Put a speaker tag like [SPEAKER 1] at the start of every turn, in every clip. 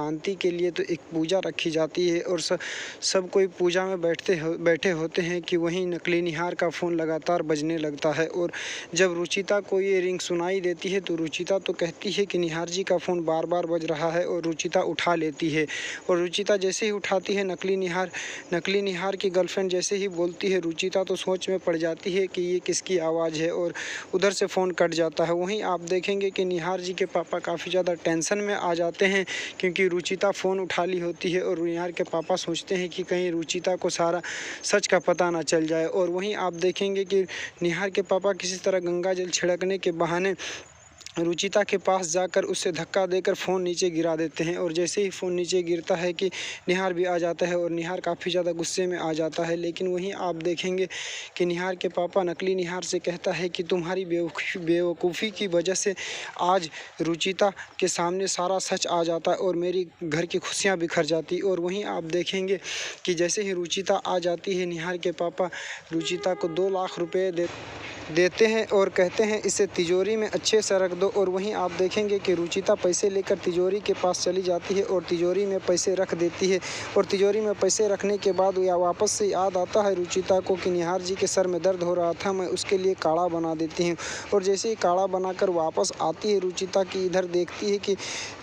[SPEAKER 1] शांति के लिए तो एक पूजा रखी जाती है और सब कोई पूजा में बैठे होते हैं कि वहीं नकली निहार का फ़ोन लगातार बजने लगता है। और जब रुचिता को ये रिंग सुनाई देती है तो रुचिता तो कहती है कि निहार जी का फ़ोन बार बार बज रहा है और रुचिता उठा लेती है। और रुचिता जैसे ही उठाती है नकली निहार की गर्लफ्रेंड जैसे ही बोलती है, रुचिता तो सोच में पड़ जाती है कि ये किसकी आवाज़ है और उधर से फ़ोन कट जाता है। वहीं आप देखेंगे कि निहार जी के पापा काफ़ी ज़्यादा टेंशन में आ जाते हैं क्योंकि रुचिता फ़ोन उठा ली होती है और निहार के पापा सोचते हैं कि कहीं रुचिता को सारा सच का पता ना चल जाए। और वहीं आप देखेंगे कि निहार के पापा किसी तरह गंगा जल छिड़कने के बहाने रुचिता के पास जाकर उससे धक्का देकर फ़ोन नीचे गिरा देते हैं। और जैसे ही फ़ोन नीचे गिरता है कि निहार भी आ जाता है और निहार काफ़ी ज़्यादा गुस्से में आ जाता है। लेकिन वहीं आप देखेंगे कि निहार के पापा नकली निहार से कहता है कि तुम्हारी बेवकूफ़ी की वजह से आज रुचिता के सामने सारा सच आ जाता है और मेरी घर की खुशियाँ बिखर जाती। और वहीं आप देखेंगे कि जैसे ही रुचिता आ जाती है, निहार के पापा रुचिता को 2 लाख रुपये देते हैं और कहते हैं इसे तिजोरी में अच्छे से रख दो। और वहीं आप देखेंगे कि रुचिता पैसे लेकर तिजोरी के पास चली जाती है और तिजोरी में पैसे रख देती है। और तिजोरी में पैसे रखने के बाद या वापस से याद आता है रुचिता को कि निहार जी के सर में दर्द हो रहा था, मैं उसके लिए काढ़ा बना देती हूँ। और जैसे ही काढ़ा बनाकर वापस आती है रुचिता की इधर देखती है कि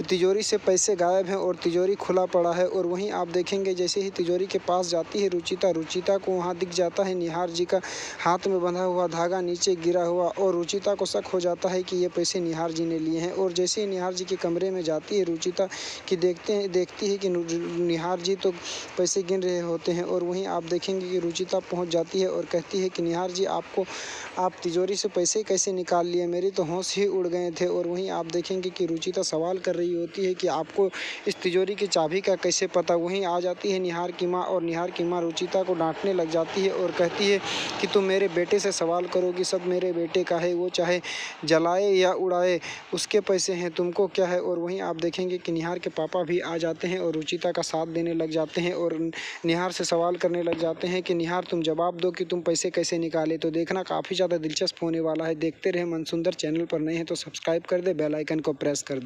[SPEAKER 1] तिजोरी से पैसे गायब हैं और तिजोरी खुला पड़ा है। और वहीं आप देखेंगे जैसे ही तिजोरी के पास जाती है रुचिता को वहाँ दिख जाता है निहार जी का हाथ में बंधा हुआ धागा नीचे गिरा हुआ। और रुचिता को शक हो जाता है कि ये पैसे निहार जी ने लिए हैं। और जैसे ही निहार जी के कमरे में जाती है रुचिता कि देखती है कि निहार जी तो पैसे गिन रहे होते हैं। और वहीं आप देखेंगे कि रुचिता पहुंच जाती है और कहती है कि निहार जी आप तिजोरी से पैसे कैसे निकाल लिए, मेरे तो होश ही उड़ गए थे। और वहीं आप देखेंगे कि रुचिता सवाल कर रही होती है कि आपको इस तिजोरी की चाबी का कैसे पता। वहीं आ जाती है निहार की माँ और निहार की माँ रुचिता को डांटने लग जाती है और कहती है कि तुम मेरे बेटे से सवाल करोगी, सब मेरे बेटे का है, वो चाहे जलाए या उड़ाए उसके पैसे हैं, तुमको क्या है। और वहीं आप देखेंगे कि निहार के पापा भी आ जाते हैं और रुचिता का साथ देने लग जाते हैं और निहार से सवाल करने लग जाते हैं कि निहार तुम जवाब दो कि तुम पैसे कैसे निकाले। तो देखना काफ़ी ज़्यादा दिलचस्प होने वाला है। देखते रहे मनसुंदर। चैनल पर नए हैं तो सब्सक्राइब कर दे, बेल आइकन को प्रेस कर दें।